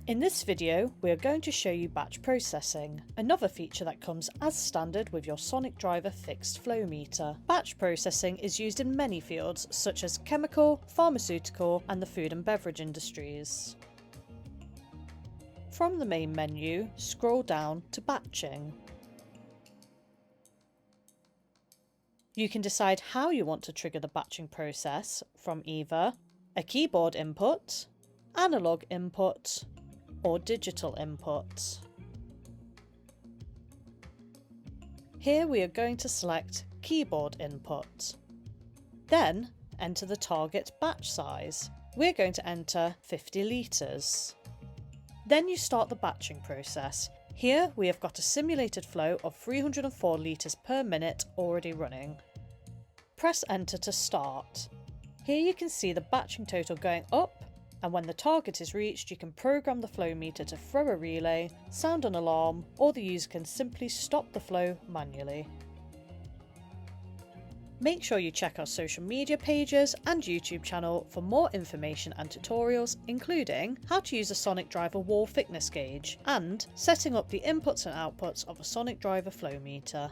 In this video, we are going to show you batch processing, another feature that comes as standard with your Sonic Driver fixed Flowmeter. Batch processing is used in many fields such as chemical, pharmaceutical and the food and beverage industries. From the main menu, scroll down to batching. You can decide how you want to trigger the batching process from either a keyboard input, analog input, or digital input. Here we are going to select keyboard input. Then enter the target batch size. We're going to enter 50 litres. Then you start the batching process. Here we have got a simulated flow of 304 litres per minute already running. Press enter to start. Here you can see the batching total going up, and when the target is reached you can program the Flowmeter to throw a relay, sound an alarm, or the user can simply stop the flow manually. Make sure you check our social media pages and YouTube channel for more information and tutorials, including how to use a Sonic Driver wall thickness gauge and setting up the inputs and outputs of a Sonic Driver Flowmeter.